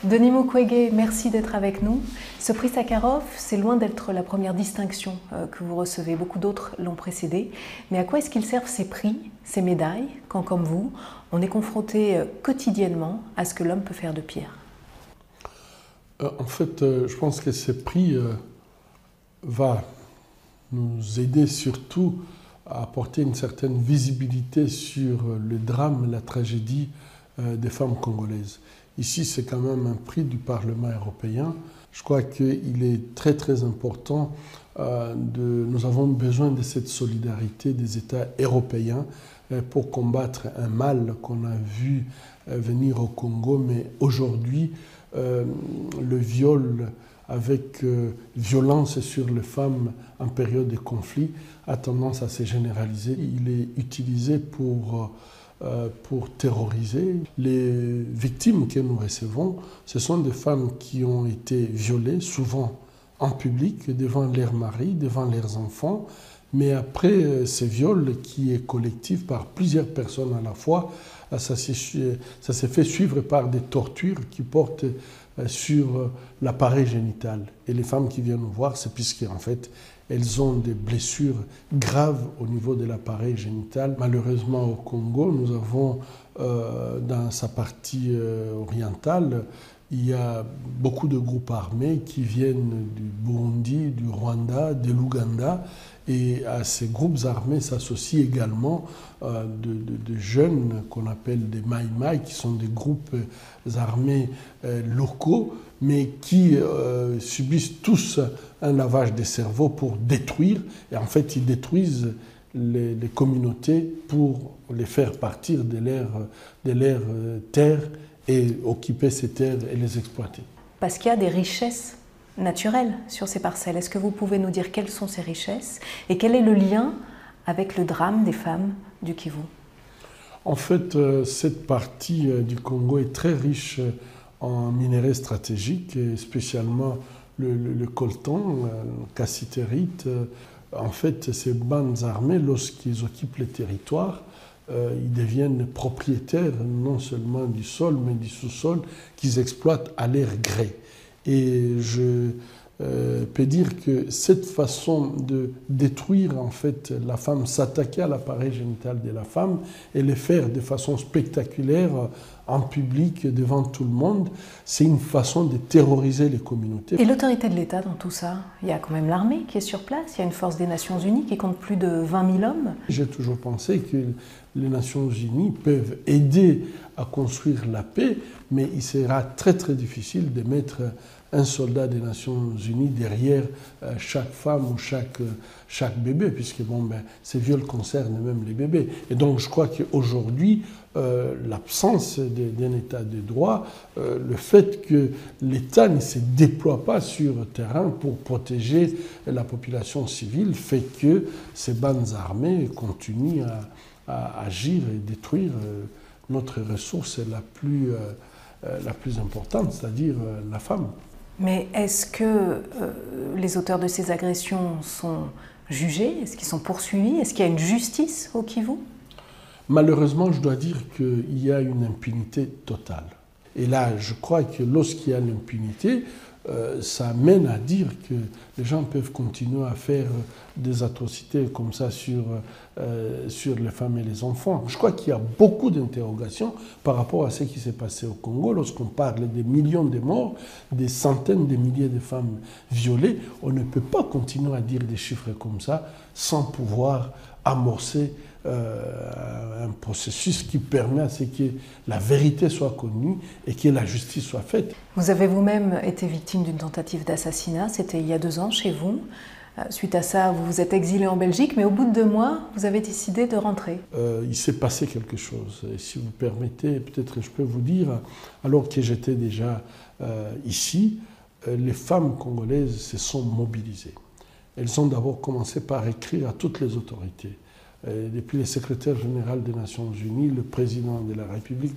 Denis Mukwege, merci d'être avec nous. Ce prix Sakharov, c'est loin d'être la première distinction que vous recevez. Beaucoup d'autres l'ont précédé. Mais à quoi est-ce qu'ils servent ces prix, ces médailles, quand, comme vous, on est confronté quotidiennement à ce que l'homme peut faire de pire? En fait, je pense que ces prix va nous aider surtout à apporter une certaine visibilité sur le drame, la tragédie des femmes congolaises. Ici, c'est quand même un prix du Parlement européen. Je crois qu'il est très très important. Nous avons besoin de cette solidarité des États européens pour combattre un mal qu'on a vu venir au Congo. Mais aujourd'hui, le viol avec violence sur les femmes en période de conflit a tendance à se généraliser. Il est utilisé pour terroriser. Les victimes que nous recevons, ce sont des femmes qui ont été violées, souvent en public, devant leurs maris, devant leurs enfants, mais après ces viols qui est collectif par plusieurs personnes à la fois, ça s'est fait suivre par des tortures qui portent sur l'appareil génital. Et les femmes qui viennent nous voir, c'est puisqu'en fait, elles ont des blessures graves au niveau de l'appareil génital. Malheureusement, au Congo, nous avons dans sa partie orientale, il y a beaucoup de groupes armés qui viennent du Burundi, du Rwanda, de l'Ouganda. Et à ces groupes armés s'associent également de jeunes qu'on appelle des Maï-Maï, qui sont des groupes armés locaux, mais qui subissent tous un lavage des cerveaux pour détruire. Et en fait, ils détruisent les communautés pour les faire partir de leur terre et occuper ces terres et les exploiter. Parce qu'il y a des richesses naturelles sur ces parcelles. Est-ce que vous pouvez nous dire quelles sont ces richesses et quel est le lien avec le drame des femmes du Kivu? En fait, cette partie du Congo est très riche en minerais stratégiques, et spécialement le coltan, le cassitérite. En fait, ces bandes armées, lorsqu'ils occupent les territoires, ils deviennent propriétaires non seulement du sol, mais du sous-sol qu'ils exploitent à leur gré. Et je peux dire que cette façon de détruire en fait la femme, s'attaquer à l'appareil génital de la femme et le faire de façon spectaculaire en public devant tout le monde, c'est une façon de terroriser les communautés. Et l'autorité de l'État dans tout ça? Il y a quand même l'armée qui est sur place, il y a une force des Nations Unies qui compte plus de 20 000 hommes. J'ai toujours pensé que les Nations Unies peuvent aider à construire la paix, mais il sera très très difficile de mettre un soldat des Nations Unies derrière chaque femme ou chaque bébé, puisque ces viols concernent même les bébés. Et donc je crois qu'aujourd'hui, l'absence d'un État de droit, le fait que l'État ne se déploie pas sur le terrain pour protéger la population civile, fait que ces bandes armées continuent à agir et détruire notre ressource la plus importante, c'est-à-dire la femme. Mais est-ce que les auteurs de ces agressions sont jugés? Est-ce qu'ils sont poursuivis? Est-ce qu'il y a une justice au Kivu? Malheureusement, je dois dire qu'il y a une impunité totale. Et là, je crois que lorsqu'il y a l'impunité, ça mène à dire que les gens peuvent continuer à faire des atrocités comme ça sur les femmes et les enfants. Je crois qu'il y a beaucoup d'interrogations par rapport à ce qui s'est passé au Congo. Lorsqu'on parle des millions de morts, des centaines de milliers de femmes violées, on ne peut pas continuer à dire des chiffres comme ça sans pouvoir amorcer un processus qui permet à ce que la vérité soit connue et que la justice soit faite. Vous avez vous-même été victime d'une tentative d'assassinat, c'était il y a 2 ans chez vous. Suite à ça, vous vous êtes exilé en Belgique, mais au bout de 2 mois, vous avez décidé de rentrer. Il s'est passé quelque chose. Et si vous permettez, peut-être je peux vous dire, alors que j'étais déjà ici, les femmes congolaises se sont mobilisées. Elles ont d'abord commencé par écrire à toutes les autorités. Depuis le secrétaire général des Nations Unies, le président de la République,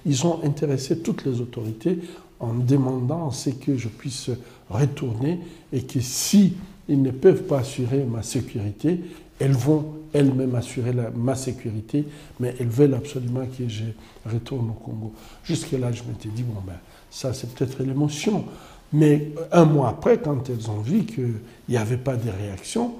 ils ont intéressé toutes les autorités en demandant à ce que je puisse retourner et que si ils ne peuvent pas assurer ma sécurité, elles vont elles-mêmes assurer ma sécurité, mais elles veulent absolument que je retourne au Congo. Jusque-là, je m'étais dit, bon, ben, ça c'est peut-être l'émotion. Mais un mois après, quand elles ont vu qu'il n'y avait pas de réaction,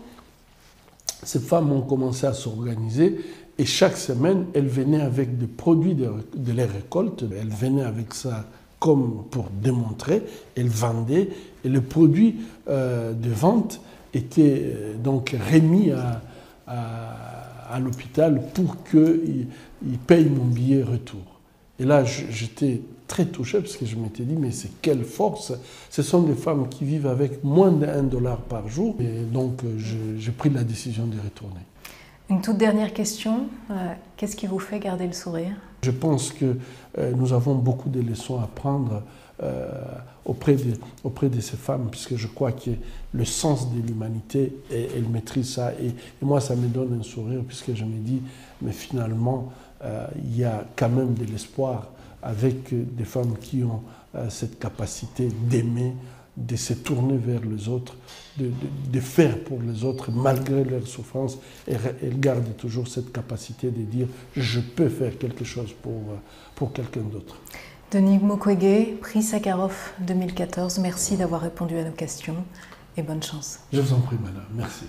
ces femmes ont commencé à s'organiser et chaque semaine, elles venaient avec des produits de les récoltes. Elles venaient avec ça comme pour démontrer, elles vendaient et le produit de vente était donc remis à l'hôpital pour qu'ils payent mon billet retour. Et là, j'étais très touché parce que je m'étais dit, mais c'est quelle force! Ce sont des femmes qui vivent avec moins d'$1 par jour. Et donc, j'ai pris la décision de retourner. Une toute dernière question. Qu'est-ce qui vous fait garder le sourire? Je pense que nous avons beaucoup de leçons à prendre auprès de ces femmes, puisque je crois que le sens de l'humanité, elles maîtrisent ça. Et moi, ça me donne un sourire, puisque je me dis, mais finalement, il y a quand même de l'espoir avec des femmes qui ont cette capacité d'aimer, de se tourner vers les autres, de faire pour les autres malgré leurs souffrances. Et elles gardent toujours cette capacité de dire « je peux faire quelque chose pour quelqu'un d'autre ». Denis Mukwege, prix Sakharov 2014, merci d'avoir répondu à nos questions et bonne chance. Je vous en prie, madame. Merci.